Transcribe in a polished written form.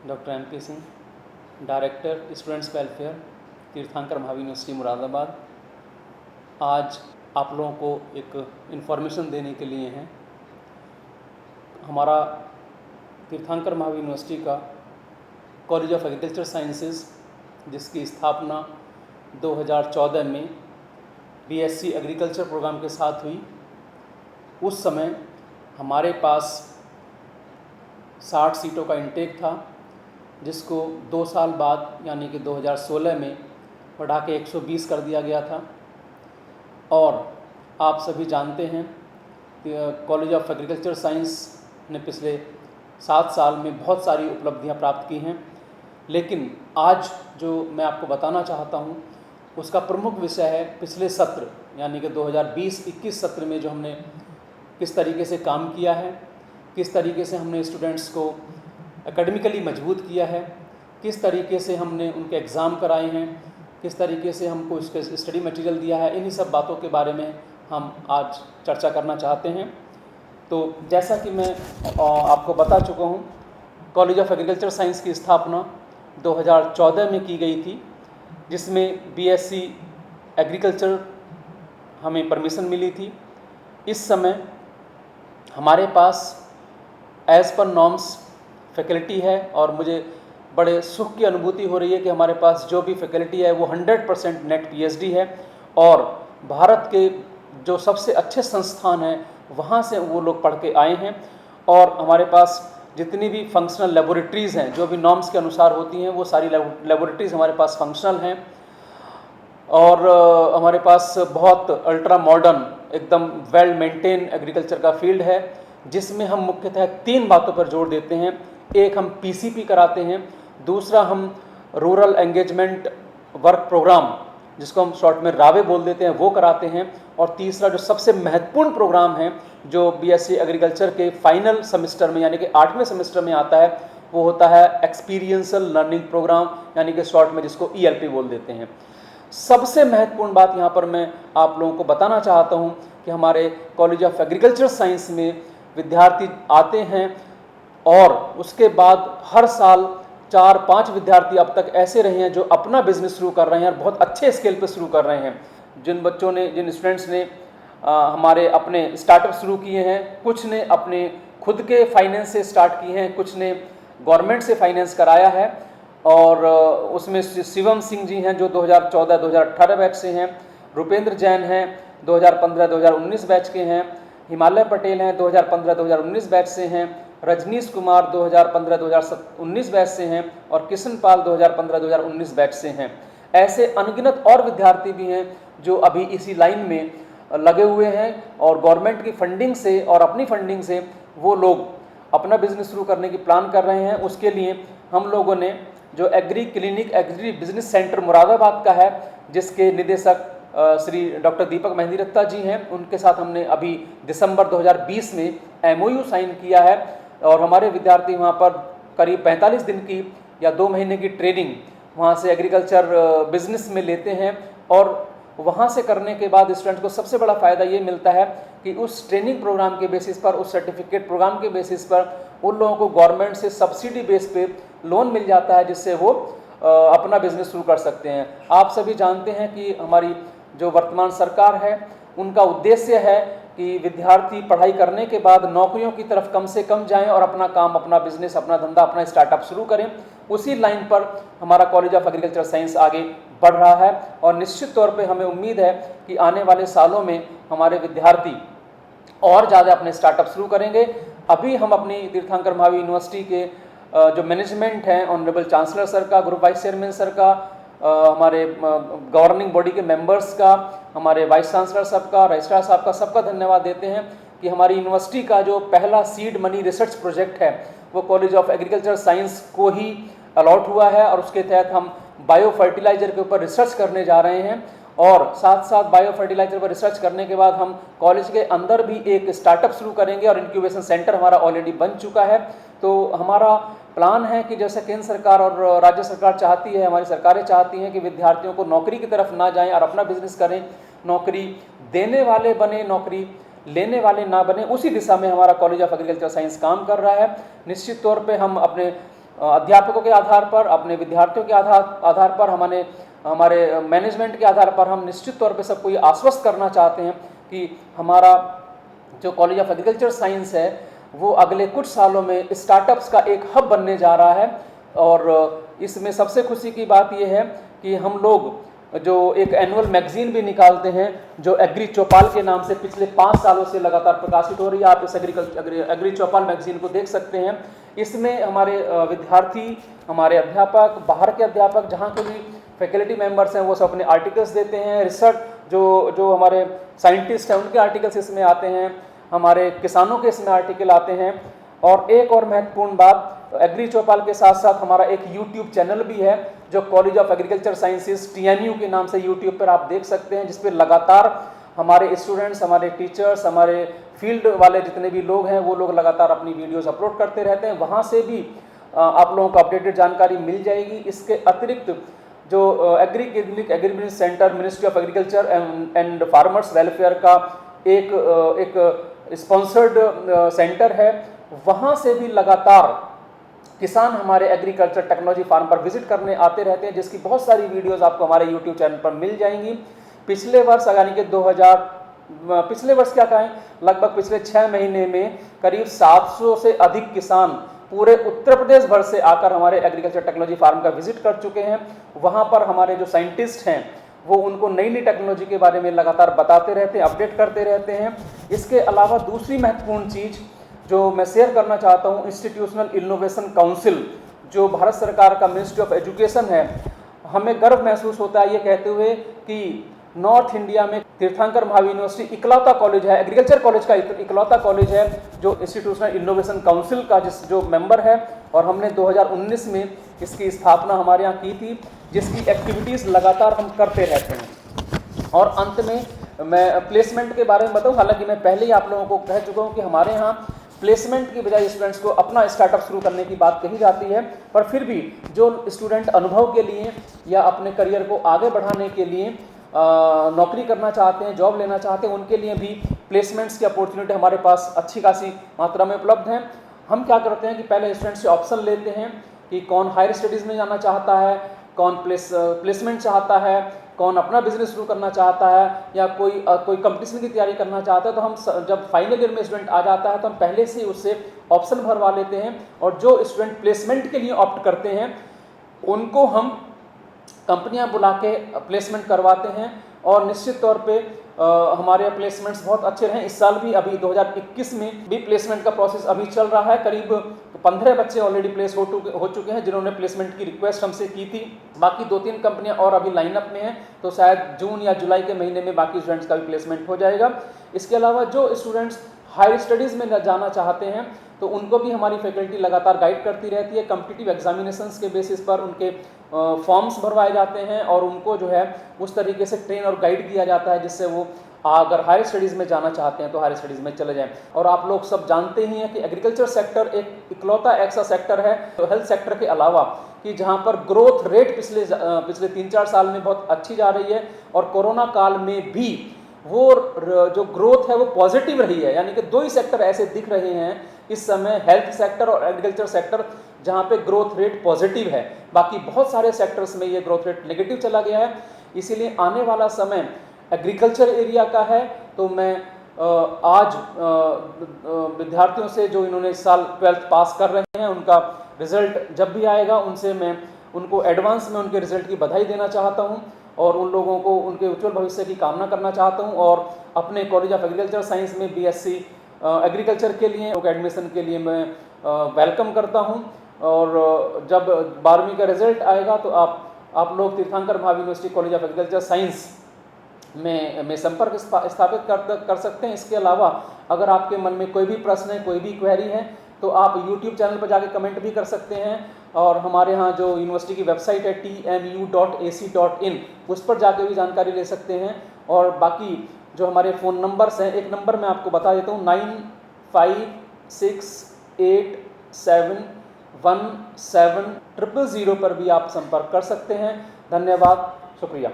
Doctor MP Singh, director students welfare, तीर्थंकर Mahavir university Moradabad. आज आप लोगों को एक इन्फॉर्मेशन देने के लिए हैं। हमारा तीर्थंकर महावीर यूनिवर्सिटी का कॉलेज ऑफ एग्रीकल्चर साइंसेज, जिसकी स्थापना 2014 में BSc एग्रीकल्चर प्रोग्राम के साथ हुई, उस समय हमारे पास 60 सीटों का इंटेक था, जिसको 2 साल बाद यानी कि 2016 में बढ़ा के 120 कर दिया गया था। और आप सभी जानते हैं कि कॉलेज ऑफ एग्रीकल्चर साइंस ने पिछले 7 साल में बहुत सारी उपलब्धियां प्राप्त की हैं, लेकिन आज जो मैं आपको बताना चाहता हूं उसका प्रमुख विषय है पिछले सत्र यानी कि 2020-21 सत्र में जो हमने किस तरीके से काम किया है, किस तरीके से हमने स्टूडेंट्स को एकेडमिकली मजबूत किया है, किस तरीके से हमने उनके एग्ज़ाम कराए हैं, किस तरीके से हमको इसके स्टडी मटेरियल दिया है, इन्हीं सब बातों के बारे में हम आज चर्चा करना चाहते हैं। तो जैसा कि मैं आपको बता चुका हूँ, कॉलेज ऑफ एग्रीकल्चर साइंस की स्थापना 2014 में की गई थी, जिसमें BSc एग्रीकल्चर हमें परमिशन मिली थी। इस समय हमारे पास एज़ पर नॉर्म्स फैकल्टी है और मुझे बड़े सुख की अनुभूति हो रही है कि हमारे पास जो भी फैकल्टी है वो 100% नेट PhD है और भारत के जो सबसे अच्छे संस्थान हैं वहाँ से वो लोग पढ़ के आए हैं। और हमारे पास जितनी भी फंक्शनल लेबोरेटरीज़ हैं जो भी नॉर्म्स के अनुसार होती हैं, वो सारी लेबोरेटरीज़ हमारे पास फंक्शनल हैं। और हमारे पास बहुत अल्ट्रा मॉडर्न एकदम वेल मेंटेन एग्रीकल्चर का फील्ड है, जिसमें हम मुख्यतः 3 बातों पर जोर देते हैं। एक, हम PCP कराते हैं। दूसरा, हम रूरल एंगेजमेंट वर्क प्रोग्राम, जिसको हम शॉर्ट में रावे बोल देते हैं, वो कराते हैं। और तीसरा जो सबसे महत्वपूर्ण प्रोग्राम है जो BSc एग्रीकल्चर के फाइनल सेमेस्टर में यानी कि 8वें सेमेस्टर में आता है, वो होता है एक्सपीरियंशियल लर्निंग प्रोग्राम, यानी कि शॉर्ट में जिसको ELP बोल देते हैं। सबसे महत्वपूर्ण बात यहाँ पर मैं आप लोगों को बताना चाहता हूँ कि हमारे कॉलेज ऑफ एग्रीकल्चर साइंस में विद्यार्थी आते हैं और उसके बाद हर साल 4-5 विद्यार्थी अब तक ऐसे रहे हैं जो अपना बिजनेस शुरू कर रहे हैं और बहुत अच्छे स्केल पर शुरू कर रहे हैं। जिन स्टूडेंट्स ने हमारे अपने स्टार्टअप शुरू किए हैं, कुछ ने अपने खुद के फाइनेंस से स्टार्ट किए हैं, कुछ ने गवर्नमेंट से फाइनेंस कराया है। और उसमें शिवम सिंह जी हैं जो 2014-2018 बैच से हैं, रुपेंद्र जैन हैं 2015-2019 बैच के हैं, हिमालय पटेल हैं 2015-2019 बैच से हैं, रजनीश कुमार 2015-2019 बैच से हैं और किशन पाल 2015-2019 बैच से हैं। ऐसे अनगिनत और विद्यार्थी भी हैं जो अभी इसी लाइन में लगे हुए हैं और गवर्नमेंट की फंडिंग से और अपनी फंडिंग से वो लोग अपना बिजनेस शुरू करने की प्लान कर रहे हैं। उसके लिए हम लोगों ने जो agree clinic agri business centre Moradabad का है, जिसके निदेशक श्री डॉक्टर दीपक मेहंदीरत्ता जी हैं, उनके साथ हमने अभी दिसंबर 2020 में MOU साइन किया है और हमारे विद्यार्थी वहाँ पर करीब 45 दिन की या 2 महीने की ट्रेनिंग वहाँ से एग्रीकल्चर बिजनेस में लेते हैं। और वहाँ से करने के बाद स्टूडेंट को सबसे बड़ा फ़ायदा ये मिलता है कि उस ट्रेनिंग प्रोग्राम के बेसिस पर, उस सर्टिफिकेट प्रोग्राम के बेसिस पर उन लोगों को गवर्नमेंट से सब्सिडी बेस पे लोन मिल जाता है, जिससे वो अपना बिजनेस शुरू कर सकते हैं। आप सभी जानते हैं कि हमारी जो वर्तमान सरकार है, उनका उद्देश्य है कि विद्यार्थी पढ़ाई करने के बाद नौकरियों की तरफ कम से कम जाएं और अपना काम, अपना बिजनेस, अपना धंधा, अपना स्टार्टअप शुरू करें। उसी लाइन पर हमारा कॉलेज ऑफ एग्रीकल्चर साइंस आगे बढ़ रहा है और निश्चित तौर पे हमें उम्मीद है कि आने वाले सालों में हमारे विद्यार्थी और ज़्यादा अपने स्टार्टअप शुरू करेंगे। अभी हम अपनी तीर्थंकर महावीर यूनिवर्सिटी के जो मैनेजमेंट हैं, ऑनरेबल चांसलर सर का, ग्रुप वाइस चेयरमैन सर का, हमारे गवर्निंग बॉडी के मेंबर्स का, हमारे वाइस चांसलर साहब का, रजिस्ट्रार साहब का, सबका धन्यवाद देते हैं कि हमारी यूनिवर्सिटी का जो पहला सीड मनी रिसर्च प्रोजेक्ट है वो कॉलेज ऑफ एग्रीकल्चर साइंस को ही अलॉट हुआ है और उसके तहत हम बायो फर्टिलाइजर के ऊपर रिसर्च करने जा रहे हैं। और साथ साथ बायो फर्टिलाइजर पर रिसर्च करने के बाद हम कॉलेज के अंदर भी एक स्टार्टअप शुरू करेंगे और इंक्यूबेशन सेंटर हमारा ऑलरेडी बन चुका है। तो हमारा प्लान है कि जैसे केंद्र सरकार और राज्य सरकार चाहती है, हमारी सरकारें चाहती हैं कि विद्यार्थियों को नौकरी की तरफ ना जाएं और अपना बिजनेस करें, नौकरी देने वाले बने, नौकरी लेने वाले ना बने, उसी दिशा में हमारा कॉलेज ऑफ एग्रीकल्चर साइंस काम कर रहा है। निश्चित तौर पे हम अपने अध्यापकों के आधार पर, अपने विद्यार्थियों के आधार पर, हमारे मैनेजमेंट के आधार पर हम निश्चित तौर पे सबको ये आश्वस्त करना चाहते हैं कि हमारा जो कॉलेज ऑफ एग्रीकल्चर साइंस है वो अगले कुछ सालों में स्टार्टअप्स का एक हब बनने जा रहा है। और इसमें सबसे खुशी की बात ये है कि हम लोग जो एक एनुअल मैगजीन भी निकालते हैं जो एग्री चौपाल के नाम से पिछले 5 सालों से लगातार प्रकाशित हो रही है। आप इस एग्री चौपाल मैगजीन को देख सकते हैं। इसमें हमारे विद्यार्थी, हमारे अध्यापक, बाहर के अध्यापक, जहाँ के भी फैकल्टी मेंबर्स हैं वो सब अपने आर्टिकल्स देते हैं। रिसर्च जो हमारे साइंटिस्ट हैं उनके आर्टिकल्स इसमें आते हैं, हमारे किसानों के इसमें आर्टिकल आते हैं। और एक और महत्वपूर्ण बात, एग्री चौपाल के साथ साथ हमारा एक यूट्यूब चैनल भी है जो college of agriculture sciences TMU के नाम से यूट्यूब पर आप देख सकते हैं, जिस पर लगातार हमारे स्टूडेंट्स, हमारे टीचर्स, हमारे फील्ड वाले जितने भी लोग हैं वो लोग लगातार अपनी वीडियोस अपलोड करते रहते हैं। वहाँ से भी आप लोगों को अपडेटेड जानकारी मिल जाएगी। इसके अतिरिक्त जो agri business centre, ministry of agriculture and farmers welfare का एक स्पॉन्सर्ड सेंटर है, वहाँ से भी लगातार किसान हमारे एग्रीकल्चर टेक्नोलॉजी फार्म पर विजिट करने आते रहते हैं, जिसकी बहुत सारी वीडियोस आपको हमारे यूट्यूब चैनल पर मिल जाएंगी। पिछले वर्ष यानी कि पिछले वर्ष क्या कहें, लगभग पिछले 6 महीने में करीब 700 से अधिक किसान पूरे उत्तर प्रदेश भर से आकर हमारे एग्रीकल्चर टेक्नोलॉजी फार्म का विजिट कर चुके हैं। वहाँ पर हमारे जो साइंटिस्ट हैं वो उनको नई नई टेक्नोलॉजी के बारे में लगातार बताते रहते हैं, अपडेट करते रहते हैं। इसके अलावा दूसरी महत्वपूर्ण चीज़ जो मैं शेयर करना चाहता हूँ, इंस्टीट्यूशनल इनोवेशन काउंसिल जो भारत सरकार का मिनिस्ट्री ऑफ एजुकेशन है, हमें गर्व महसूस होता है ये कहते हुए कि नॉर्थ इंडिया में तीर्थंकर महावीर यूनिवर्सिटी इकलौता कॉलेज है, एग्रीकल्चर कॉलेज का इकलौता कॉलेज है जो इंस्टीट्यूशनल इनोवेशन काउंसिल का जो मेंबर है। और हमने 2019 में इसकी स्थापना हमारे यहाँ की थी, जिसकी एक्टिविटीज़ लगातार हम करते रहते हैं। और अंत में मैं प्लेसमेंट के बारे में बताऊँ, हालांकि मैं पहले ही आप लोगों को कह चुका हूँ कि हमारे यहाँ प्लेसमेंट की बजाय स्टूडेंट्स को अपना स्टार्टअप शुरू करने की बात कही जाती है, पर फिर भी जो स्टूडेंट अनुभव के लिए या अपने करियर को आगे बढ़ाने के लिए नौकरी करना चाहते हैं, जॉब लेना चाहते हैं, उनके लिए भी प्लेसमेंट्स की अपॉर्चुनिटी हमारे पास अच्छी खासी मात्रा में उपलब्ध हैं। हम क्या करते हैं कि पहले स्टूडेंट से ऑप्शन लेते हैं कि कौन हायर स्टडीज़ में जाना चाहता है, कौन प्लेसमेंट चाहता है, कौन अपना बिजनेस शुरू करना चाहता है या कोई कंपटीशन की तैयारी करना चाहता है। तो हम जब फाइनल ईयर में स्टूडेंट आ जाता है तो हम पहले से उससे ऑप्शन भरवा लेते हैं, और जो स्टूडेंट प्लेसमेंट के लिए ऑप्ट करते हैं उनको हम कंपनियां बुला के प्लेसमेंट करवाते हैं। और निश्चित तौर पे हमारे प्लेसमेंट्स बहुत अच्छे रहे। इस साल भी अभी 2021 में भी प्लेसमेंट का प्रोसेस अभी चल रहा है। करीब 15 बच्चे ऑलरेडी प्लेस हो चुके हैं जिन्होंने प्लेसमेंट की रिक्वेस्ट हमसे की थी। बाकी 2-3 कंपनियां और अभी लाइनअप में हैं, तो शायद जून या जुलाई के महीने में बाकी स्टूडेंट्स का भी प्लेसमेंट हो जाएगा। इसके अलावा जो स्टूडेंट्स हायर स्टडीज़ में जाना चाहते हैं तो उनको भी हमारी फैकल्टी लगातार गाइड करती रहती है। कॉम्पिटिटिव एग्जामिनेशंस के बेसिस पर उनके फॉर्म्स भरवाए जाते हैं और उनको जो है उस तरीके से ट्रेन और गाइड किया जाता है जिससे वो अगर हायर स्टडीज़ में जाना चाहते हैं तो हायर स्टडीज़ में चले जाएं। और आप लोग सब जानते ही हैं कि एग्रीकल्चर सेक्टर एक इकलौता ऐसा सेक्टर है हेल्थ सेक्टर के अलावा कि जहां पर ग्रोथ रेट पिछले 3-4 साल में बहुत अच्छी जा रही है, और कोरोना काल में भी वो जो ग्रोथ है वो पॉजिटिव रही है। यानी कि 2 ही सेक्टर ऐसे दिख रहे हैं इस समय, हेल्थ सेक्टर और एग्रीकल्चर सेक्टर, जहां पे ग्रोथ रेट पॉजिटिव है। बाकी बहुत सारे सेक्टर्स में ये ग्रोथ रेट नेगेटिव चला गया है। इसीलिए आने वाला समय एग्रीकल्चर एरिया का है। तो मैं आज विद्यार्थियों से जो इन्होंने इस साल 12th पास कर रहे हैं उनका रिजल्ट जब भी आएगा उनसे मैं उनको एडवांस में उनके रिजल्ट की बधाई देना चाहता हूं और उन लोगों को उनके उज्जवल भविष्य की कामना करना चाहता हूं। और अपने कॉलेज ऑफ एग्रीकल्चर साइंस में BSc एग्रीकल्चर के लिए एडमिशन के लिए मैं वेलकम करता हूं। और जब 12वीं का रिजल्ट आएगा तो आप लोग तीर्थंकर Mahavir university college of agriculture science में संपर्क स्थापित कर सकते हैं। इसके अलावा अगर आपके मन में कोई भी प्रश्न है, कोई भी क्वेरी है, तो आप YouTube चैनल पर जाके कमेंट भी कर सकते हैं। और हमारे यहाँ जो यूनिवर्सिटी की वेबसाइट है tmu.ac.in उस पर जाके भी जानकारी ले सकते हैं। और बाकी जो हमारे फ़ोन नंबर्स हैं, एक नंबर मैं आपको बता देता हूँ, 9568717000 पर भी आप संपर्क कर सकते हैं। धन्यवाद, शुक्रिया।